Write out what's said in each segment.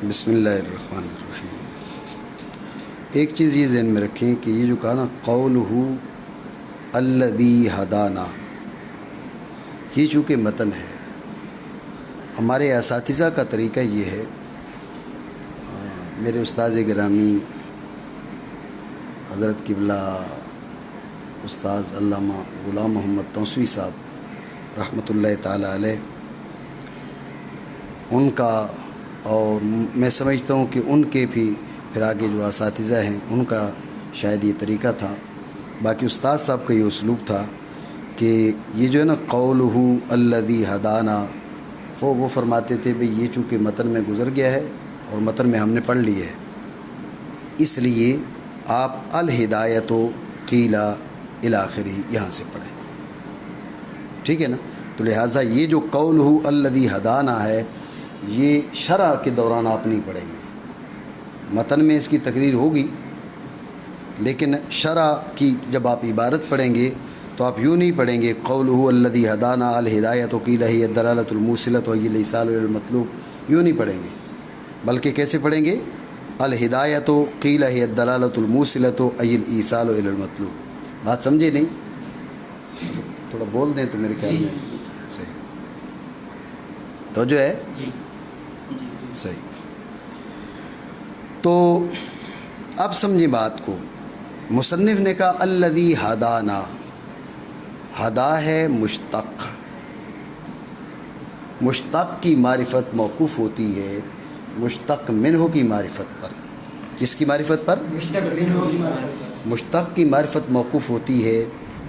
بسم اللہ الرحمن الرحیم۔ ایک چیز یہ ذہن میں رکھیں کہ یہ جو کہا نا قولہ الذی ہدانا، یہ چونکہ متن ہے، ہمارے اساتذہ کا طریقہ یہ ہے، میرے استاد گرامی حضرت قبلہ استاذ علامہ غلام محمد توسوی صاحب رحمۃ اللہ تعالی علیہ، ان کا اور میں سمجھتا ہوں کہ ان کے بھی پھر آگے جو اساتذہ ہیں ان کا شاید یہ طریقہ تھا، باقی استاد صاحب کا یہ اسلوب تھا کہ یہ جو ہے نا قولہ الذی ہدانا، وہ فرماتے تھے بھئی یہ چونکہ متن میں گزر گیا ہے اور متن میں ہم نے پڑھ لی ہے، اس لیے آپ الہدایت قیل الی آخرہ یہاں سے پڑھیں، ٹھیک ہے نا۔ تو لہٰذا یہ جو قولہ الذی ہدانا ہے یہ شرح کے دوران آپ نہیں پڑھیں گے، متن میں اس کی تقریر ہوگی لیکن شرح کی جب آپ عبارت پڑھیں گے تو آپ یوں نہیں پڑھیں گے قولہ الذی ہدانا الہدایۃ قیل ہی الدلالۃ الموصلۃ وہی الایصال الی المطلوب، یوں نہیں پڑھیں گے، بلکہ کیسے پڑھیں گے؟ الہدایۃ قیل ہی الدلالۃ الموصلۃ وہی الایصال الی المطلوب۔ بات سمجھے نہیں؟ تھوڑا بول دیں تو میرے خیال میں صحیح تو جو ہے صحیح۔ تو اب سمجھیں بات کو، مصنف نے کہا الذی ہدانا، ہدا ہے مشتق، مشتق کی معرفت موقوف ہوتی ہے مشتق منہ کی معرفت پر۔ کس کی معرفت پر؟ مشتق کی معرفت موقوف ہوتی ہے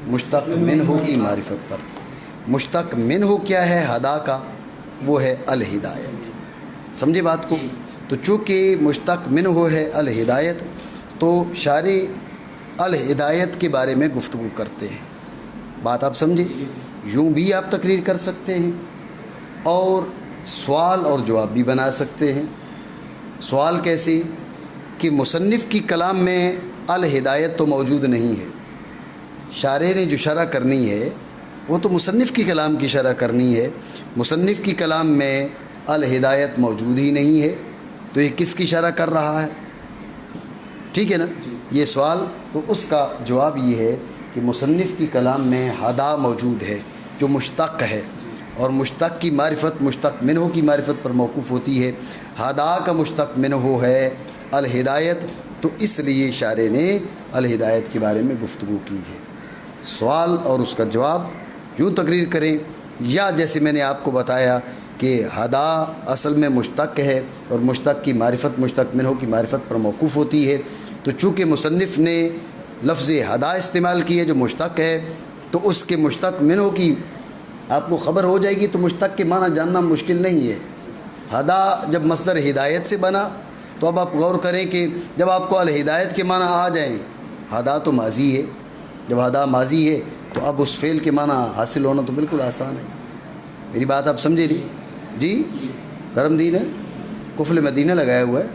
مشتق منہ کی معرفت پر۔ مشتق منہ کیا ہے ہدا کا؟ وہ ہے الہدایت۔ سمجھے بات کو؟ تو چونکہ مشتق منہ ہے الہدایت تو شارح الہدایت کے بارے میں گفتگو کرتے ہیں، بات آپ سمجھے؟ یوں بھی آپ تقریر کر سکتے ہیں اور سوال اور جواب بھی بنا سکتے ہیں۔ سوال کیسے کہ مصنف کی کلام میں الہدایت تو موجود نہیں ہے، شارح نے جو شرح کرنی ہے وہ تو مصنف کی کلام کی شرح کرنی ہے، مصنف کی کلام میں الہدایت موجود ہی نہیں ہے تو یہ کس کی شرح کر رہا ہے؟ ٹھیک ہے نا؟ یہ سوال، تو اس کا جواب یہ ہے کہ مصنف کی کلام میں ہدا موجود ہے جو مشتق ہے، اور مشتق کی معرفت مشتق منہ کی معرفت پر موقوف ہوتی ہے۔ ہدا کا مشتق منہ ہے الہدایت، تو اس لیے شارح نے الہدایت کے بارے میں گفتگو کی ہے۔ سوال اور اس کا جواب یوں تقریر کریں، یا جیسے میں نے آپ کو بتایا کہ ہدا اصل میں مشتق ہے اور مشتق کی معرفت مشتق منہ کی معرفت پر موقوف ہوتی ہے، تو چونکہ مصنف نے لفظ ہدا استعمال کی ہے جو مشتق ہے تو اس کے مشتق منہ کی آپ کو خبر ہو جائے گی، تو مشتق کے معنی جاننا مشکل نہیں ہے۔ ہدا جب مصدر ہدایت سے بنا تو اب آپ غور کریں کہ جب آپ کو الہدایت کے معنی آ جائیں، ہدا تو ماضی ہے، جب ہدا ماضی ہے تو اب اس فعل کے معنی حاصل ہونا تو بالکل آسان ہے۔ میری بات آپ سمجھے نہیں؟ جی کرم دین ہے، کفل مدینہ لگایا ہوا ہے،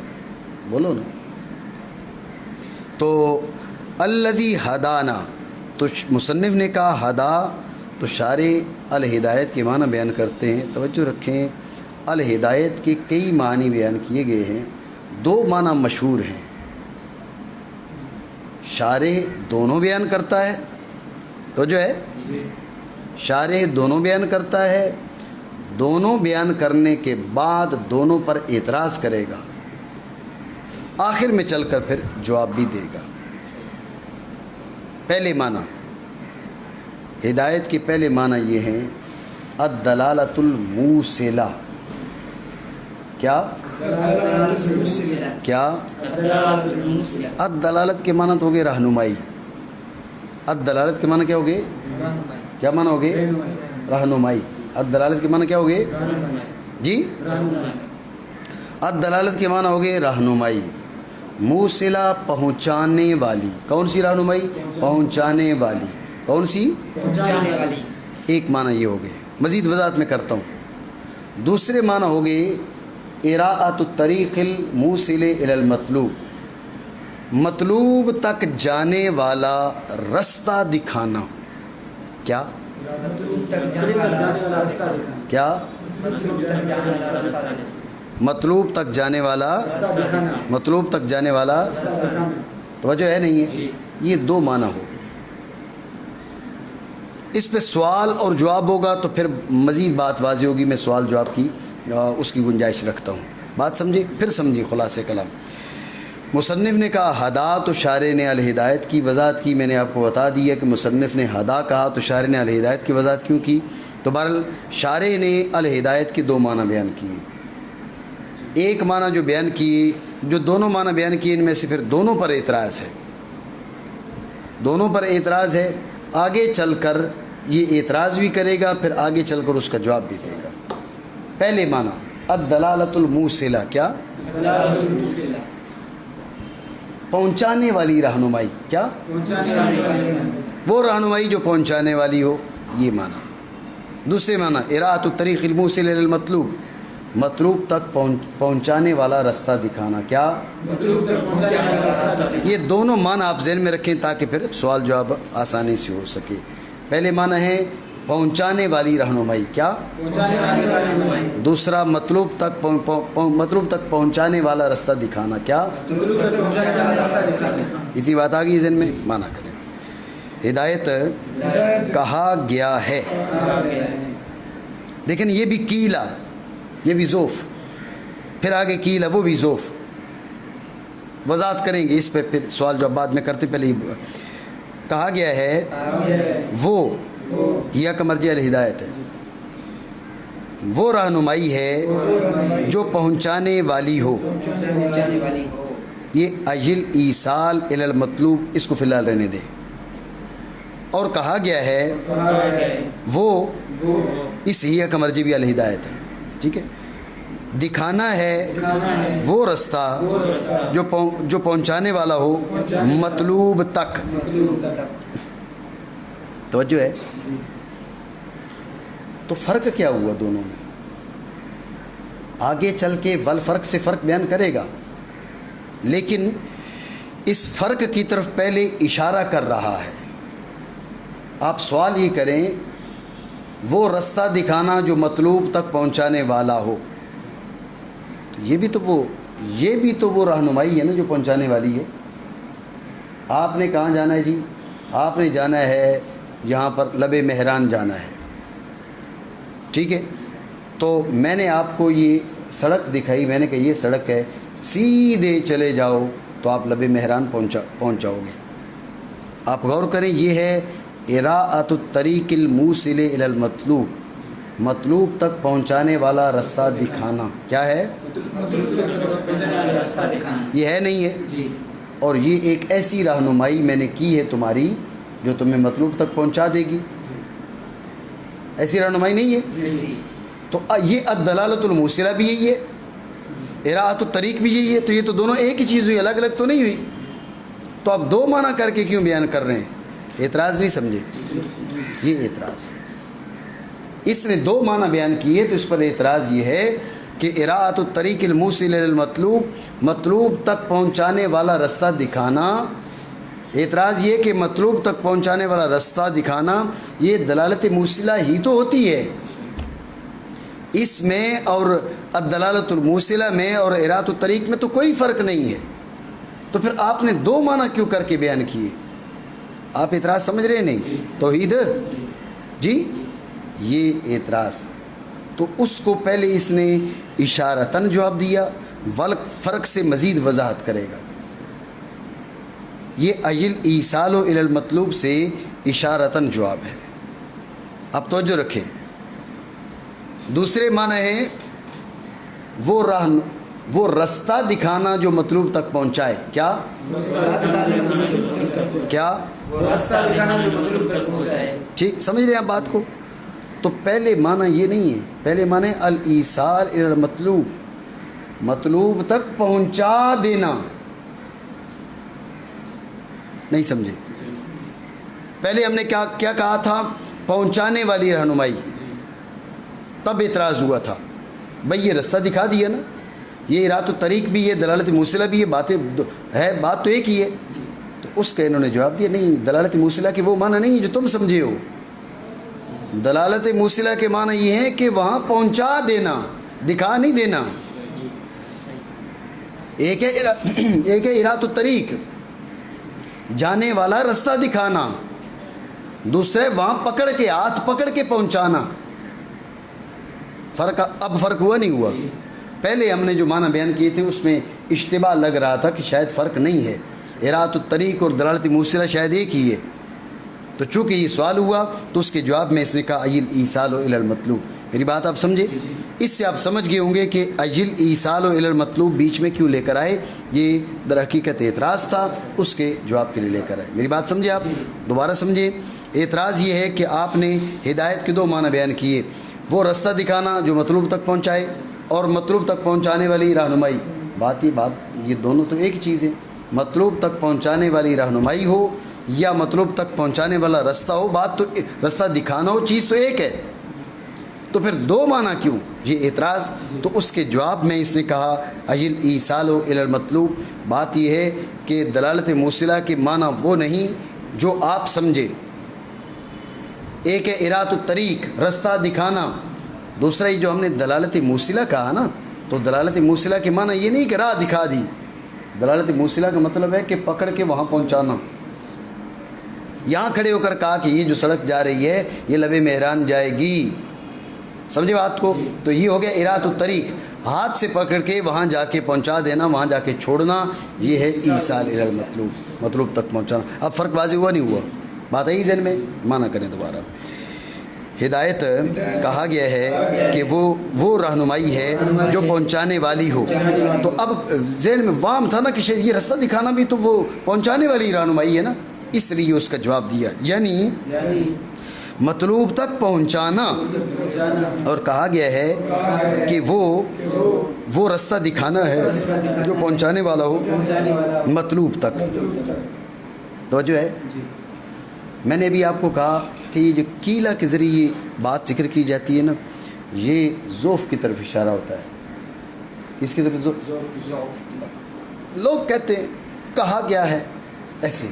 بولو نا۔ تو الذی ہدانا، تو مصنف نے کہا ہدا، تو شارح الہدایت کے معنی بیان کرتے ہیں۔ توجہ رکھیں، الہدایت کے کئی معنی بیان کیے گئے ہیں، دو معنی مشہور ہیں، شارح دونوں بیان کرتا ہے، تو جو ہے شارح دونوں بیان کرتا ہے، دونوں بیان کرنے کے بعد دونوں پر اعتراض کرے گا، آخر میں چل کر پھر جواب بھی دے گا۔ پہلے معنی ہدایت کے پہلے معنی یہ ہیں الدلالۃ الموصلہ۔ کیا؟ کیا؟ الدلالت کے معنی تو ہو گئے رہنمائی، الدلالت کے معنی کیا ہو گئے؟ کیا معنی ہو گئے؟ رہنمائی۔ الدلالت کے معنی کیا ہو گئے؟ جی الدلالت کے معنی ہو گئے رہنمائی، موصلہ پہنچانے والی۔ کون سی رہنمائی؟ پہنچانے والی۔ کون سی؟ پہنچانے والی۔ ایک معنی یہ ہو گئے، مزید وضاحت میں کرتا ہوں۔ دوسرے معنی ہو گئے اراءۃ الطریق الموصل الی المطلوب، مطلوب تک جانے والا رستہ دکھانا۔ کیا؟ مطلوب تک جانے والا رستہ۔ کیا؟ مطلوب تک جانے والا رستہ۔ مطلوب تک جانے والا، مطلوب تک جانے والا، توجہ ہے نہیں ہے؟ یہ دو معنی ہو گئے. اس پہ سوال اور جواب ہوگا تو پھر مزید بات واضح ہوگی. میں سوال جواب کی اس کی گنجائش رکھتا ہوں. بات سمجھے؟ پھر سمجھے خلاصے کلام. مصنف نے کہا ہدا تو شارع نے الہدایت کی وضاحت کی. میں نے آپ کو بتا دیا کہ مصنف نے ہدا کہا تو شارع نے الہدایت کی وضاحت کیوں کی. تو بہرحال شارع نے الہدایت کے دو معنی بیان کیے. ایک معنی جو بیان کیے، جو دونوں معنی بیان کیے، ان میں سے پھر دونوں پر اعتراض ہے. دونوں پر اعتراض ہے. آگے چل کر یہ اعتراض بھی کرے گا، پھر آگے چل کر اس کا جواب بھی دے گا. پہلے معنی الدلالۃ الموصلہ. کیا؟ پہنچانے والی رہنمائی. کیا؟ وہ رہنمائی جو پہنچانے والی ہو، یہ معنی. دوسرے معنی اراۃ الطریق الموصل الی المطلوب، مطلوب تک پہنچانے والا رستہ دکھانا. کیا؟ یہ دونوں معنی آپ ذہن میں رکھیں تاکہ پھر سوال جواب آسانی سے ہو سکے. پہلے معنی ہے پہنچانے والی رہنمائی. کیا؟ دوسرا مطلوب تک پہنچانے والا رستہ دکھانا. کیا؟ اتنی بات آ گئی ذہن میں؟ معنی کریں. ہدایت کہا گیا ہے. لیکن یہ بھی کیلا، یہ بھی ذوف، پھر آگے کیلا وہ بھی ذوف. وضاحت کریں گے اس پہ، پھر سوال جواب بعد میں کرتے. پہلے کہا گیا ہے وہ، یا کا مرجع الہدایت ہے، وہ رہنمائی ہے جو پہنچانے والی ہو. یہ اجل ایصال الی المطلوب، اس کو فی الحال رہنے دیں. اور کہا گیا ہے وہ، اس ہی کا مرجع بھی الہدایت ہے. ٹھیک ہے. دکھانا ہے وہ رستہ جو پہنچانے والا ہو مطلوب تک. توجہ ہے؟ تو فرق کیا ہوا دونوں میں؟ آگے چل کے والفرق سے فرق بیان کرے گا، لیکن اس فرق کی طرف پہلے اشارہ کر رہا ہے. آپ سوال یہ کریں وہ رستہ دکھانا جو مطلوب تک پہنچانے والا ہو، تو یہ بھی تو وہ رہنمائی ہے نا جو پہنچانے والی ہے. آپ نے کہاں جانا ہے جی؟ آپ نے جانا ہے یہاں پر لب مہران جانا ہے. ٹھیک ہے. تو میں نے آپ کو یہ سڑک دکھائی، میں نے کہا یہ سڑک ہے، سیدھے چلے جاؤ تو آپ لب مہران پہنچ جاؤ گے. آپ غور کریں، یہ ہے اراءۃ الطریق الموصل الی المطلوب، مطلوب تک پہنچانے والا رستہ دکھانا. کیا ہے؟ یہ ہے نہیں ہے؟ اور یہ ایک ایسی رہنمائی میں نے کی ہے تمہاری جو تمہیں مطلوب تک پہنچا دے گی. ایسی رہنمائی نہیں ہے؟ تو یہ الدلالۃ الموصلہ بھی یہی ہے، اراءۃ الطریق بھی یہی ہے. تو یہ تو دونوں ایک ہی چیز ہوئی، الگ الگ تو نہیں ہوئی. تو آپ دو معنی کر کے کیوں بیان کر رہے ہیں؟ اعتراض نہیں سمجھے؟ یہ اعتراض ہے. اس نے دو معنی بیان کیے تو اس پر اعتراض یہ ہے کہ اراءۃ الطریق الموصل الی المطلوب، مطلوب تک پہنچانے والا رستہ دکھانا. اعتراض یہ کہ مطلوب تک پہنچانے والا رستہ دکھانا یہ دلالت موصلہ ہی تو ہوتی ہے. اس میں اور الدلالۃ الموصلہ میں اور اراءۃ الطریق میں تو کوئی فرق نہیں ہے. تو پھر آپ نے دو معنی کیوں کر کے بیان کیے؟ آپ اعتراض سمجھ رہے نہیں؟ توحید جی، یہ اعتراض. تو اس کو پہلے اس نے اشارتاً جواب دیا، فرق سے مزید وضاحت کرے گا. یہ اجل ایصال الی المطلوب سے اشارتاً جواب ہے. اب توجہ رکھیں. دوسرے معنی ہے وہ رستہ دکھانا جو مطلوب تک پہنچائے. کیا؟ کیا؟ ٹھیک سمجھ رہے ہیں آپ بات کو؟ تو پہلے معنی یہ نہیں ہے. پہلے معنی ہے الایصال الی المطلوب، مطلوب تک پہنچا دینا. نہیں سمجھے؟ پہلے ہم نے کیا کہا تھا؟ پہنچانے والی رہنمائی. تب اعتراض ہوا تھا بھئی یہ رستہ دکھا دیا نا، یہ اراءۃ الطریق بھی ہے، دلالت موصلہ بھی ہے، باتیں ہے، بات تو ایک ہی ہے. تو اس کا انہوں نے جواب دیا نہیں، دلالت موصلہ کے وہ معنی نہیں جو تم سمجھے ہو. دلالت موصلہ کے معنی یہ ہے کہ وہاں پہنچا دینا، دکھا نہیں دینا. ایک ہے ارات الطریق، جانے والا رستہ دکھانا، دوسرے وہاں پکڑ کے ہاتھ پکڑ کے پہنچانا۔ اب فرق ہوا نہیں ہوا؟ پہلے ہم نے جو معنی بیان کیے تھے اس میں اشتباہ لگ رہا تھا کہ شاید فرق نہیں ہے، ارات الطریق اور دلالت موصلہ شاید ایک ہی ہے۔ تو چونکہ یہ سوال ہوا تو اس کے جواب میں اس نے کہا اجل ایصال الی المطلوب۔ میری بات آپ سمجھے؟ اس سے آپ سمجھ گئے ہوں گے کہ اجل ایصال الی المطلوب بیچ میں کیوں لے کر آئے، یہ در حقیقت اعتراض تھا، اس کے جواب کے لیے لے کر آئے۔ میری بات سمجھے آپ؟ دوبارہ سمجھے، اعتراض یہ ہے کہ آپ نے ہدایت کے دو معنی بیان کیے، وہ رستہ دکھانا جو مطلوب تک پہنچائے، اور مطلوب تک پہنچانے والی رہنمائی۔ بات یہ دونوں تو ایک ہی چیز ہے، مطلوب تک پہنچانے والی رہنمائی ہو یا مطلوب تک پہنچانے والا رستہ ہو، بات تو رستہ دکھانا ہو، چیز تو ایک ہے، تو پھر دو معنی کیوں؟ یہ اعتراض۔ تو اس کے جواب میں اس نے کہا اجل ایصال الی المطلوب، بات یہ ہے کہ دلالت موصلہ کے معنی وہ نہیں جو آپ سمجھے، ایک ہے ارات الطریق رستہ دکھانا، دوسرا ہی جو ہم نے دلالت موصلہ کہا نا، تو دلالت موصلہ کے معنی یہ نہیں کہ راہ دکھا دی، دلالت موصلہ کا مطلب ہے کہ پکڑ کے وہاں پہنچانا۔ یہاں کھڑے ہو کر کہا کہ یہ جو سڑک جا رہی ہے یہ لب مہران جائے گی، سمجھے بات کو؟ تو یہ ہو گیا ارات الطریق، ہاتھ سے پکڑ کے وہاں جا کے پہنچا دینا، وہاں جا کے چھوڑنا، یہ ہے ایصال الی المطلوب، مطلوب تک پہنچانا۔ اب فرق واضح ہوا نہیں ہوا؟ بات آئی ذہن میں؟ معنی کریں دوبارہ۔ ہدایت کہا گیا ہے کہ وہ رہنمائی ہے جو پہنچانے والی ہو، تو اب ذہن میں وام تھا نا کہ شاید یہ رستہ دکھانا بھی تو وہ پہنچانے والی رہنمائی ہے نا، اس لیے اس کا جواب دیا، یعنی مطلوب تک پہنچانا۔ اور کہا گیا ہے کہ وہ رستہ دکھانا ہے جو پہنچانے والا ہو مطلوب تک۔ توجہ ہے؟ میں نے بھی آپ کو کہا کہ یہ جو کیلا کے ذریعے بات ذکر کی جاتی ہے نا، یہ ذوف کی طرف اشارہ ہوتا ہے۔ کس کی طرف؟ لوگ کہتے ہیں کہا گیا ہے ایسے،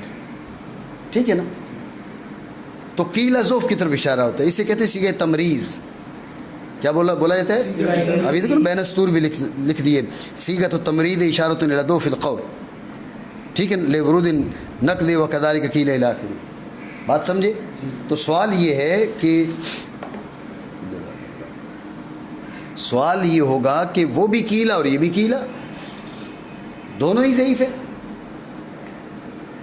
ٹھیک ہے نا، تو کیلا ذوف کی طرف اشارہ ہوتا ہے، اسے کہتے ہیں صیغہ تمریز۔ کیا بولا جاتا ہے؟ ابھی دیکھو بین السطور بھی لکھ دیے، صیغۃ التمرید اشارۃ الی ذوف القول، ٹھیک ہے، لورود نقد وکذالک قیل الی آخر۔ بات سمجھے؟ تو سوال یہ ہے کہ سوال یہ ہوگا کہ وہ بھی کیلا اور یہ بھی کیلا، دونوں ہی ضعیف ہے؟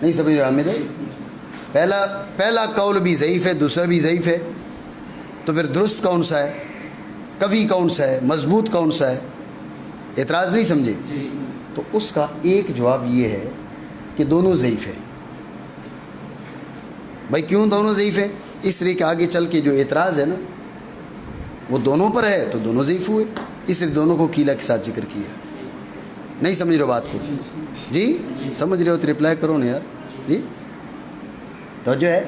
نہیں سمجھ رہے حامد؟ پہلا قول بھی ضعیف ہے، دوسرا بھی ضعیف ہے، تو پھر درست کون سا ہے، قوی کون سا ہے، مضبوط کون سا ہے؟ اعتراض نہیں سمجھے؟ تو اس کا ایک جواب یہ ہے کہ دونوں ضعیف ہے۔ بھائی کیوں دونوں ضعیف ہے؟ اس لیے کہ آگے چل کے جو اعتراض ہے نا وہ دونوں پر ہے، تو دونوں ضعیف ہوئے، اس لیے دونوں کو کیلا کے ساتھ ذکر کیا۔ نہیں سمجھ رہے ہو بات کو؟ جی سمجھ رہے ہو تو رپلائی کرو نا یار۔ جی توجہ ہے؟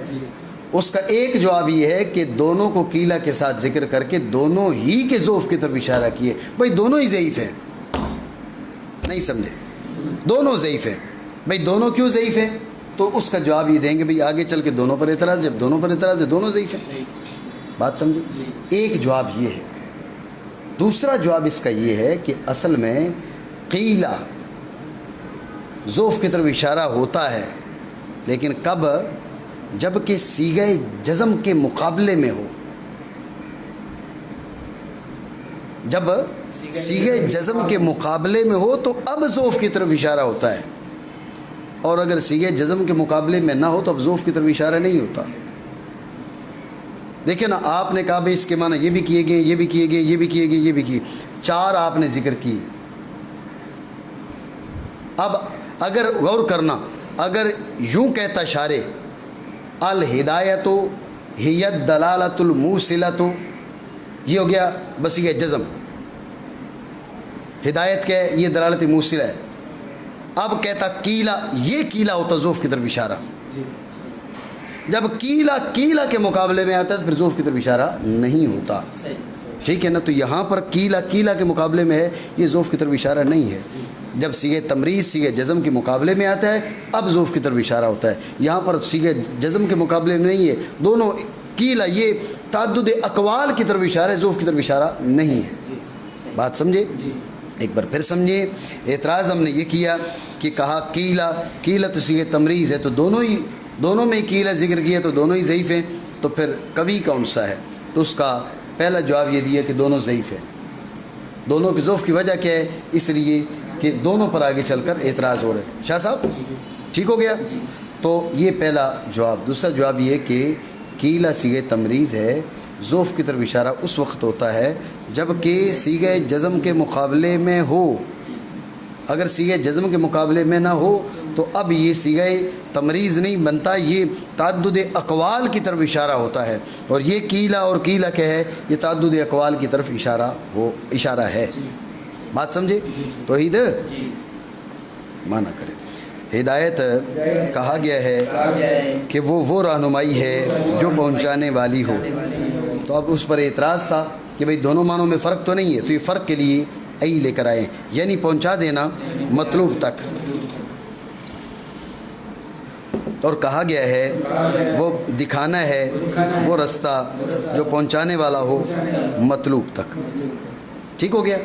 اس کا ایک جواب یہ ہے کہ دونوں کو کیلا کے ساتھ ذکر کر کے دونوں ہی کے ذوف کی طرف اشارہ کیے۔ بھائی دونوں ہی ضعیف ہیں، نہیں سمجھے؟ دونوں ضعیف ہیں۔ بھائی دونوں کیوں ضعیف ہیں؟ تو اس کا جواب یہ دیں گے بھئی آگے چل کے دونوں پر اعتراض، جب دونوں پر اعتراض ہے دونوں ضعیف ہیں۔ بات سمجھے؟ ایک جواب یہ ہے۔ دوسرا جواب اس کا یہ ہے کہ اصل میں قیلا ذوف کی طرف اشارہ ہوتا ہے، لیکن کب؟ جب کہ صیغہ جزم کے مقابلے میں ہو۔ جب صیغہ جزم کے مقابلے میں ہو تو اب ذوف کی طرف اشارہ ہوتا ہے، اور اگر صیغہ جزم کے مقابلے میں نہ ہو تو اب ذوف کی طرف اشارہ نہیں ہوتا۔ دیکھیں نا، آپ نے کہا بھائی اس کے معنی یہ بھی کیے گئے، یہ بھی کیے گئے، یہ بھی کیے گئے، یہ بھی کیے، 4 آپ نے ذکر کی۔ اب اگر غور کرنا، اگر یوں کہتا شارع الہدایت ہی الدلالۃ الموصلۃ، یہ ہو گیا بصیغہ جزم، ہدایت کیا ہے؟ یہ دلالت موصلہ ہے۔ اب کہتا کیلا، یہ کیلا ہوتا ذوف کی طرف اشارہ۔ جب کیلا کے مقابلے میں آتا ہے تو پھر ذوف کی طرف اشارہ نہیں ہوتا، ٹھیک ہے نا؟ تو یہاں پر کیلا کے مقابلے میں ہے، یہ ذوف کی طرف اشارہ نہیں ہے۔ جب صیغہ تمریز صیغہ جزم کے مقابلے میں آتا ہے اب ذوف کی طرف اشارہ ہوتا ہے، یہاں پر صیغہ جزم کے مقابلے میں نہیں ہے۔ دونوں کیلا یہ تعدد اقوال کی طرف اشارہ ہے، ذوف کی طرف اشارہ نہیں ہے۔ بات سمجھے؟ ایک بار پھر سمجھیں، اعتراض ہم نے یہ کیا کہ کہا قیلا، قیلا تو صیغہ تمریز ہے، تو دونوں میں قیلا ذکر کیا تو دونوں ہی ضعیف ہیں، تو پھر قوی کون سا ہے؟ تو اس کا پہلا جواب یہ دیا کہ دونوں ضعیف ہیں۔ دونوں کے ضعف کی وجہ کیا ہے؟ اس لیے کہ دونوں پر آگے چل کر اعتراض ہو رہے ہیں۔ شاہ صاحب ٹھیک ہو گیا؟ تو یہ پہلا جواب۔ دوسرا جواب یہ کہ قیلا صیغہ تمریز ہے، ضعف کی طرف اشارہ اس وقت ہوتا ہے جب کہ صیغہ جزم کے مقابلے میں ہو۔ اگر صیغہ جزم کے مقابلے میں نہ ہو تو اب یہ صیغہ تمریز نہیں بنتا، یہ تعدد اقوال کی طرف اشارہ ہوتا ہے، اور یہ قیلا اور قیلا کیا ہے؟ یہ تعدد اقوال کی طرف اشارہ ہے۔ بات سمجھے؟ توحید مانا کرے۔ ہدایت کہا گیا ہے کہ وہ رہنمائی ہے جو پہنچانے والی ہو، تو اب اس پر اعتراض تھا کہ بھئی دونوں معنوں میں فرق تو نہیں ہے، تو یہ فرق کے لیے ای لے کر آئے، یعنی پہنچا دینا مطلوب تک۔ اور کہا گیا ہے وہ دکھانا ہے وہ رستہ جو پہنچانے والا ہو مطلوب تک۔ ٹھیک ہو گیا؟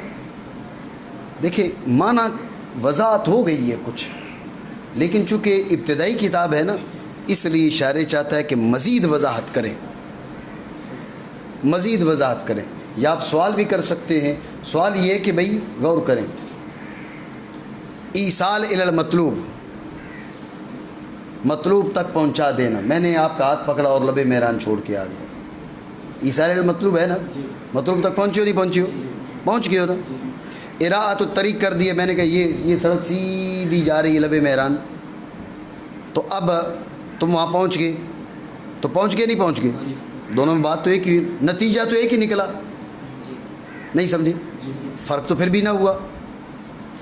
دیکھیں معنی وضاحت ہو گئی ہے کچھ، لیکن چونکہ ابتدائی کتاب ہے نا، اس لیے اشارے چاہتا ہے کہ مزید وضاحت کریں، مزید وضاحت کریں، یا آپ سوال بھی کر سکتے ہیں۔ سوال یہ ہے کہ بھئی غور کریں، ایصال الی المطلوب، مطلوب تک پہنچا دینا، میں نے آپ کا ہاتھ پکڑا اور لب مہران چھوڑ کے آ گیا، ایصال الی المطلوب ہے نا، مطلوب تک پہنچے ہو نہیں پہنچے ہو؟ پہنچ گئے ہو نا۔ اراۃ الطریق کر دیا، میں نے کہا یہ سڑک سیدھی جا رہی ہے لب مہران، تو اب تم وہاں پہنچ گئے، تو پہنچ گئے نہیں پہنچ گئے؟ دونوں میں بات تو ایک ہی، نتیجہ تو ایک ہی نکلا، نہیں سمجھے؟ فرق تو پھر بھی نہ ہوا۔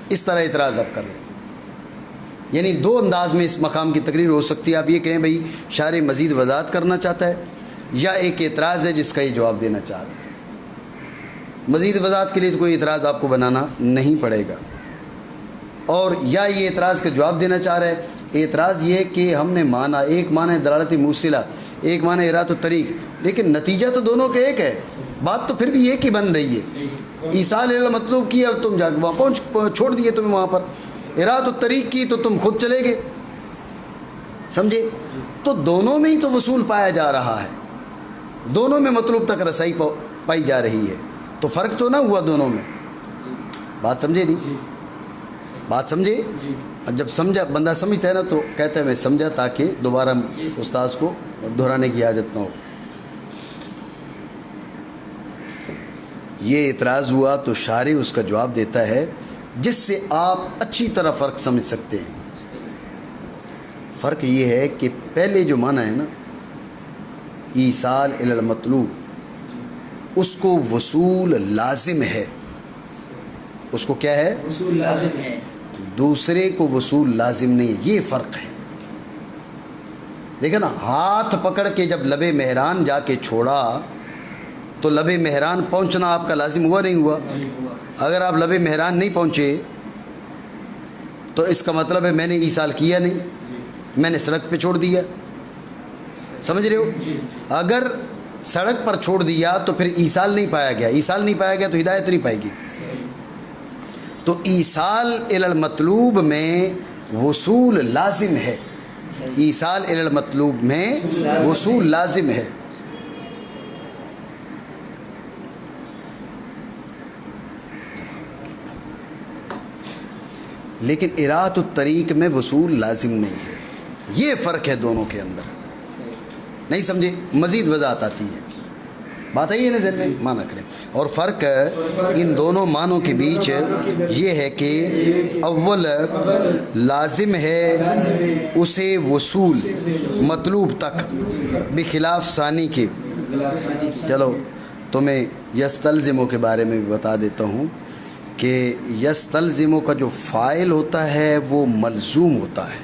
اس طرح اعتراض اب کر لیں، یعنی دو انداز میں اس مقام کی تقریر ہو سکتی ہے۔ آپ یہ کہیں بھئی شارح مزید وضاحت کرنا چاہتا ہے، یا ایک اعتراض ہے جس کا یہ جواب دینا چاہ رہا ہے۔ مزید وضاحت کے لیے تو کوئی اعتراض آپ کو بنانا نہیں پڑے گا، اور یا یہ اعتراض کا جواب دینا چاہ رہا ہے۔ اعتراض یہ ہے کہ ہم نے مانا، ایک معنی دلالت موصلہ، ایک معنی اراۃ الطریق، لیکن نتیجہ تو دونوں کا ایک ہے، بات تو پھر بھی ایک ہی بن رہی ہے۔ ایصال الی المطلوب کیا تم جا کے وہاں چھوڑ دیے تمہیں وہاں پر، اراۃ الطریق کی تو تم خود چلے گئے، سمجھے؟ تو دونوں میں ہی تو وصول پایا جا رہا ہے، دونوں میں مطلوب تک رسائی پائی جا رہی ہے، تو فرق تو نہ ہوا دونوں میں۔ بات سمجھے نہیں؟ بات سمجھے؟ جب سمجھا بندہ سمجھتا ہے نا تو کہتا ہے میں سمجھا، تاکہ دوبارہ استاذ کو دہرانے کی حاجت نہ ہو۔ یہ اعتراض ہوا تو شارح اس کا جواب دیتا ہے جس سے آپ اچھی طرح فرق سمجھ سکتے ہیں۔ فرق یہ ہے کہ پہلے جو معنی ہے نا ایصال الی المطلوب، اس کو وصول لازم ہے، اس کو کیا ہے؟ وصول لازم ہے، دوسرے کو وصول لازم نہیں ہے، یہ فرق ہے۔ دیکھا نا، ہاتھ پکڑ کے جب لب مہران جا کے چھوڑا تو لب مہران پہنچنا آپ کا لازم ہوا نہیں ہوا؟ اگر آپ لب مہران نہیں پہنچے تو اس کا مطلب ہے میں نے ایصال کیا نہیں، میں نے سڑک پہ چھوڑ دیا، سمجھ رہے ہو؟ اگر سڑک پر چھوڑ دیا تو پھر ایصال نہیں پایا گیا، ایصال نہیں پایا گیا تو ہدایت نہیں پائے گی۔ تو ایصال الی المطلوب میں وصول لازم ہے، ایصال الی المطلوب میں وصول لازم ہے۔ لیکن اراۃ الطریق میں وصول لازم نہیں ہے، یہ فرق ہے دونوں کے اندر، نہیں سمجھے؟ مزید وضاحت آتی ہے، بات آئی ہے نا ذہن میں؟ مانا کریں۔ اور فرق ان دونوں معنوں کے بیچ یہ ہے کہ اول لازم ہے اسے وصول مطلوب تک، بخلاف ثانی کے۔ چلو تمہیں یستلزموں کے بارے میں بھی بتا دیتا ہوں کہ یستلزموں کا جو فاعل ہوتا ہے وہ ملزوم ہوتا ہے،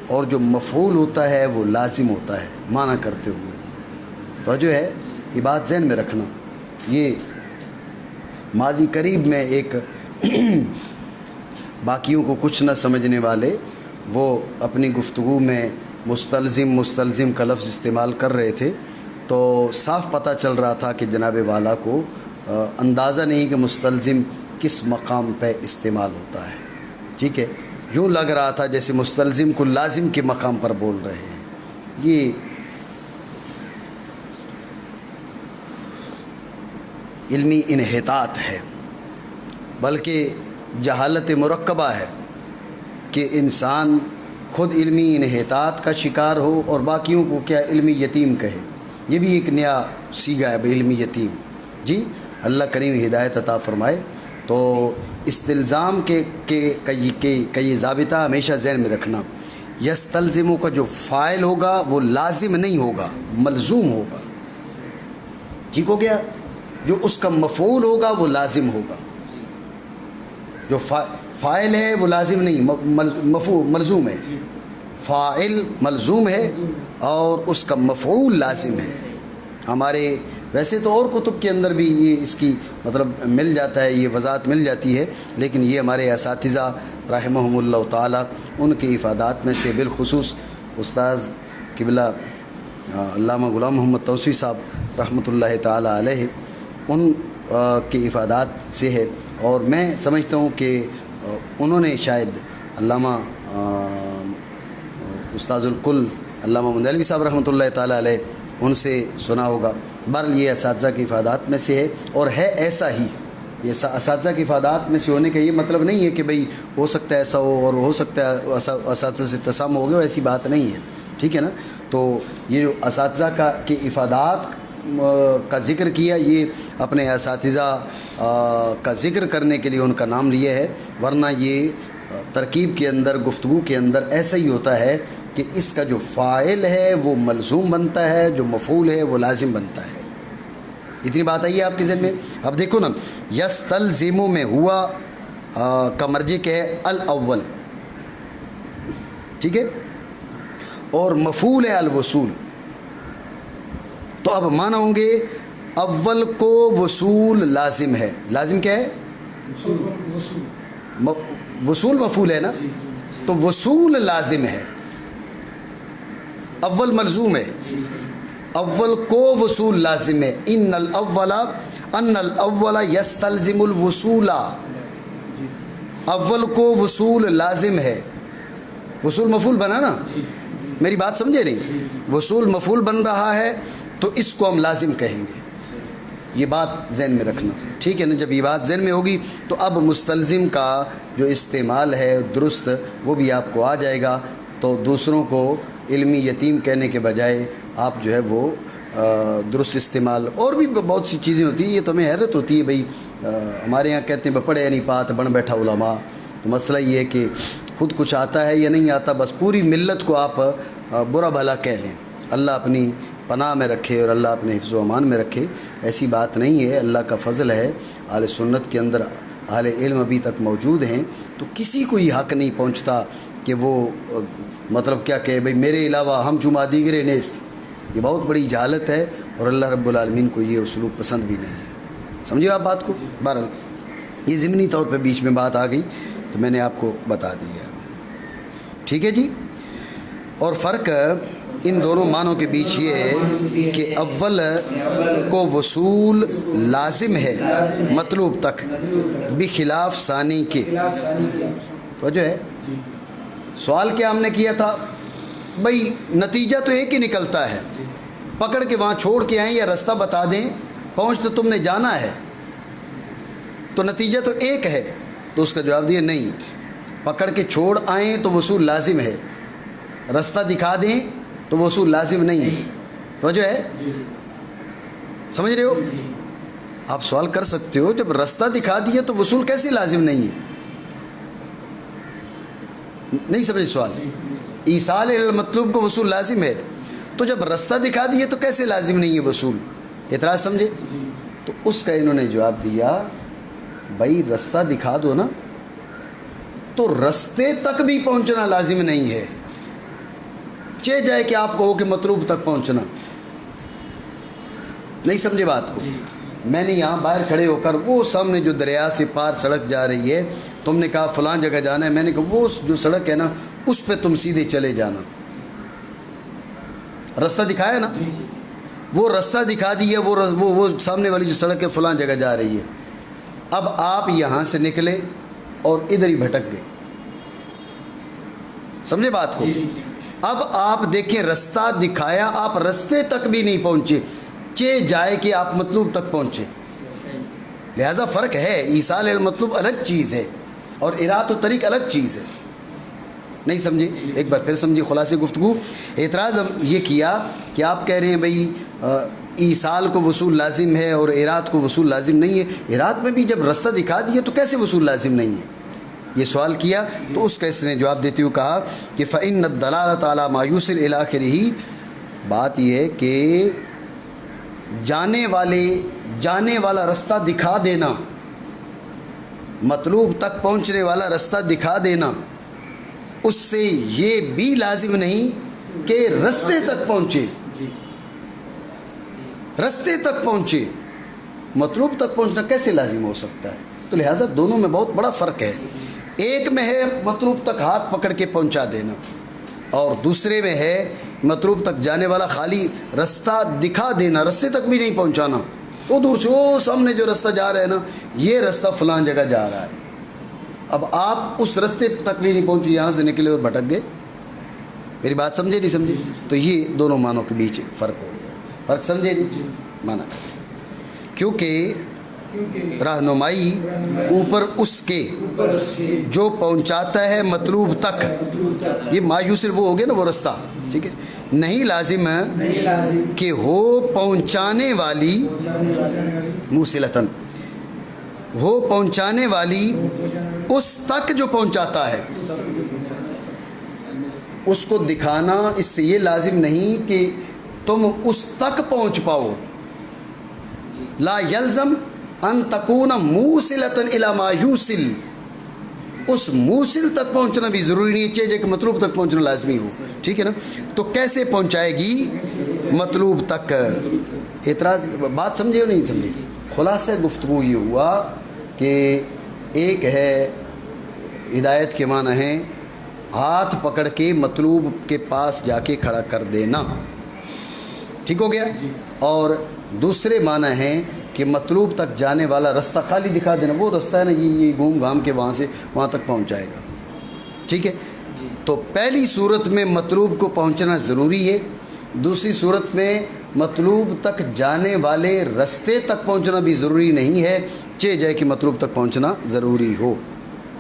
اور جو مفعول ہوتا ہے وہ لازم ہوتا ہے، معنی کرتے ہوئے۔ تو جو ہے یہ بات ذہن میں رکھنا، یہ ماضی قریب میں ایک باقیوں کو کچھ نہ سمجھنے والے وہ اپنی گفتگو میں مستلزم کا لفظ استعمال کر رہے تھے، تو صاف پتہ چل رہا تھا کہ جناب والا کو اندازہ نہیں کہ مستلزم کس مقام پہ استعمال ہوتا ہے. ٹھیک ہے, یوں لگ رہا تھا جیسے مستلزم کو لازم کے مقام پر بول رہے ہیں. یہ علمی انحطاط ہے, بلکہ جہالت مرکبہ ہے کہ انسان خود علمی انحطاط کا شکار ہو اور باقیوں کو کیا علمی یتیم کہے. یہ بھی ایک نیا سیگا ہے علمی یتیم. جی اللہ کریم ہدایت عطا فرمائے. تو استلزام کا یہ ضابطہ ہمیشہ ذہن میں رکھنا. یستلزموں کا جو فاعل ہوگا وہ لازم نہیں ہوگا, ملزوم ہوگا. ٹھیک ہو گیا. جو اس کا مفعول ہوگا وہ لازم ہوگا. جو فاعل ہے وہ لازم نہیں, ملزوم ہے. فاعل ملزوم ہے اور اس کا مفعول لازم ہے. ہمارے ویسے تو اور کتب کے اندر بھی یہ اس کی مطلب مل جاتا ہے, یہ وضاحت مل جاتی ہے, لیکن یہ ہمارے اساتذہ رحمہم اللہ تعالی ان کے افادات میں سے بالخصوص استاذ قبلہ علامہ غلام محمد توسیع صاحب رحمۃ اللہ تعالی علیہ ان کے افادات سے ہے. اور میں سمجھتا ہوں کہ انہوں نے شاید علامہ استاذ الکل علامہ مندلوی صاحب رحمۃ اللہ تعالی علیہ ان سے سنا ہوگا. بہرحال یہ اساتذہ کی افادات میں سے ہے اور ہے ایسا ہی. یہ اساتذہ کی افادات میں سے ہونے کا یہ مطلب نہیں ہے کہ بھئی ہو سکتا ہے ایسا ہو اور ہو سکتا ہے اساتذہ سے تسامح ہو گیا, ایسی بات نہیں ہے. ٹھیک ہے نا. تو یہ جو اساتذہ کی افادات کا ذکر کیا, یہ اپنے اساتذہ کا ذکر کرنے کے لیے ان کا نام لیا ہے, ورنہ یہ ترکیب کے اندر گفتگو کے اندر ایسا ہی ہوتا ہے کہ اس کا جو فاعل ہے وہ ملزوم بنتا ہے, جو مفعول ہے وہ لازم بنتا ہے. اتنی بات آئی ہے آپ کے ذہن میں. اب دیکھو نا, یستلزموں میں ہوا کا مرجع کیا ہے الاول. ٹھیک ہے. اور مفعول ہے الوصول. تو اب مانا ہوں گے اول کو وصول لازم ہے. لازم کیا ہے؟ وصول مفعول ہے نا, تو وصول لازم ہے. اول ملزوم ہے, اول کو وصول لازم ہے. ان الاول یستلزم الوصول. اول کو وصول لازم ہے. وصول مفعول بنا نا, میری بات سمجھے نہیں؟ وصول مفعول بن رہا ہے تو اس کو ہم لازم کہیں گے. یہ بات ذہن میں رکھنا. ٹھیک ہے نا. جب یہ بات ذہن میں ہوگی تو اب مستلزم کا جو استعمال ہے درست وہ بھی آپ کو آ جائے گا. تو دوسروں کو علمی یتیم کہنے کے بجائے آپ جو ہے وہ درست استعمال. اور بھی بہت سی چیزیں ہوتی ہیں, یہ تو ہمیں حیرت ہوتی ہے بھئی ہمارے یہاں کہتے ہیں پڑھے نہیں پات بن بیٹھا علماء. تو مسئلہ یہ ہے کہ خود کچھ آتا ہے یا نہیں آتا, بس پوری ملت کو آپ برا بھلا کہہ لیں. اللہ اپنی پناہ میں رکھے اور اللہ اپنے حفظ و امان میں رکھے. ایسی بات نہیں ہے, اللہ کا فضل ہے. اہل سنت کے اندر اہل علم ابھی تک موجود ہیں, تو کسی کو یہ حق نہیں پہنچتا کہ وہ مطلب کیا کہے بھئی میرے علاوہ ہم جمع دیگرے نیست. یہ بہت بڑی جہالت ہے اور اللہ رب العالمین کو یہ اسلوب پسند بھی نہیں ہے. سمجھے آپ بات کو؟ بہرحال یہ ضمنی طور پہ بیچ میں بات آ گئی تو میں نے آپ کو بتا دیا. ٹھیک ہے جی. اور فرق ان دونوں معنوں کے بیچ یہ ہے کہ اول کو وصول لازم ہے مطلوب تک بخلاف ثانی کے. تو جو ہے سوال کیا ہم نے کیا تھا بھئی نتیجہ تو ایک ہی نکلتا ہے, پکڑ کے وہاں چھوڑ کے آئیں یا رستہ بتا دیں, پہنچ تو تم نے جانا ہے, تو نتیجہ تو ایک ہے. تو اس کا جواب دیا نہیں, پکڑ کے چھوڑ آئیں تو وصول لازم ہے, رستہ دکھا دیں تو وصول لازم نہیں ہے. تو جو ہے سمجھ رہے ہو؟ آپ سوال کر سکتے ہو جب رستہ دکھا دیا تو وصول کیسے لازم نہیں ہے؟ نہیں سمجھ سوال. ایصال المطلوب کو وصول لازم ہے, تو جب رستہ دکھا دیا تو کیسے لازم نہیں ہے وصول؟ اعتراض سمجھے؟ تو اس کا انہوں نے جواب دیا بھائی رستہ دکھا دو نا, تو رستے تک بھی پہنچنا لازم نہیں ہے. چہ جائے کہ آپ کہو کہ مطلوب تک پہنچنا. نہیں سمجھے بات کو؟ میں نے یہاں باہر کھڑے ہو کر وہ سامنے جو دریا سے پار سڑک جا رہی ہے, تم نے کہا فلاں جگہ جانا ہے, میں نے کہا وہ جو سڑک ہے نا اس پہ تم سیدھے چلے جانا. رستہ دکھایا نا, وہ رستہ دکھا دیا, وہ سامنے والی جو سڑک ہے فلاں جگہ جا رہی ہے. اب آپ یہاں سے نکلے اور ادھر ہی بھٹک گئے، سمجھے بات کو؟ اب آپ دیکھیں رستہ دکھایا، آپ رستے تک بھی نہیں پہنچے، چے جائے کہ آپ مطلوب تک پہنچے، لہذا فرق ہے۔ ایصال المطلوب الگ چیز ہے اور ارادۃ الطریق الگ چیز ہے، نہیں سمجھے؟ ایک بار پھر سمجھے خلاصے گفتگو۔ اعتراض ہم یہ کیا کہ آپ کہہ رہے ہیں بھئی ایصال کو وصول لازم ہے اور اراد کو وصول لازم نہیں ہے، اراد میں بھی جب رستہ دکھا دیا تو کیسے وصول لازم نہیں ہے؟ یہ سوال کیا تو اس کا اس نے جواب دیتے ہوئے کہا کہ فَإِنَّ الدَّلَالَةَ عَلَى مَا يُوصِلُ إِلَىٰ آخِرِهِ، بات یہ ہے کہ جانے والا رستہ دکھا دینا، مطلوب تک پہنچنے والا رستہ دکھا دینا، اس سے یہ بھی لازم نہیں کہ رستے تک پہنچے، رستے تک پہنچے، مطلوب تک پہنچنا کیسے لازم ہو سکتا ہے؟ تو لہٰذا دونوں میں بہت بڑا فرق ہے، ایک میں ہے مطلوب تک ہاتھ پکڑ کے پہنچا دینا اور دوسرے میں ہے مطلوب تک جانے والا خالی رستہ دکھا دینا، رستے تک بھی نہیں پہنچانا، وہ دور سے وہ سامنے جو رستہ جا رہا ہے نا یہ رستہ فلان جگہ جا رہا ہے، اب آپ اس رستے تک بھی نہیں پہنچے، یہاں سے نکلے اور بھٹک گئے۔ میری بات سمجھے نہیں سمجھے؟ تو یہ دونوں معنوں کے بیچ فرق ہو گیا، فرق سمجھے نہیں؟ معنی کیونکہ رہنمائی اوپر اس کے جو پہنچاتا ہے مطلوب تک، یہ مایوسر وہ ہو گیا نا وہ رستہ، ٹھیک ہے؟ نہیں لازم کہ ہو پہنچانے والی موصلتاً، ہو پہنچانے والی اس تک جو پہنچاتا ہے، اس کو دکھانا اس سے یہ لازم نہیں کہ تم اس تک پہنچ پاؤ، لا یلزم ان تکون موصلۃ الی ما یوصل، اس موصل تک پہنچنا بھی ضروری نہیں چاہیے کہ مطلوب تک پہنچنا لازمی ہو، ٹھیک ہے نا؟ تو کیسے پہنچائے گی مطلوب تک؟ اعتراض بات سمجھے ہو نہیں سمجھے؟ خلاصہ گفتگو یہ ہوا کہ ایک ہے ہدایت کے معنی ہے ہاتھ پکڑ کے مطلوب کے پاس جا کے کھڑا کر دینا، ٹھیک ہو گیا؟ اور دوسرے معنی ہے کہ مطلوب تک جانے والا رستہ خالی دکھا دینا، وہ رستہ ہے نا یہ گھوم گھام کے وہاں سے وہاں تک پہنچ جائے گا، ٹھیک ہے؟ تو پہلی صورت میں مطلوب کو پہنچنا ضروری ہے، دوسری صورت میں مطلوب تک جانے والے رستے تک پہنچنا بھی ضروری نہیں ہے، چہ جائے کہ مطلوب تک پہنچنا ضروری ہو۔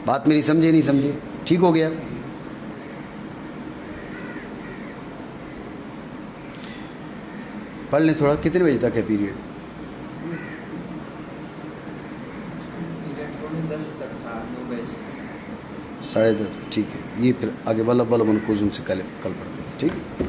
بات میری سمجھے نہیں سمجھے؟ ٹھیک ہو گیا؟ پڑھ لیں تھوڑا، کتنے بجے تک ہے پیریڈ؟ 10:30، ٹھیک ہے؟ یہ پھر آگے والا منقوز ان سے کل پڑھتے ہیں، ٹھیک ہے؟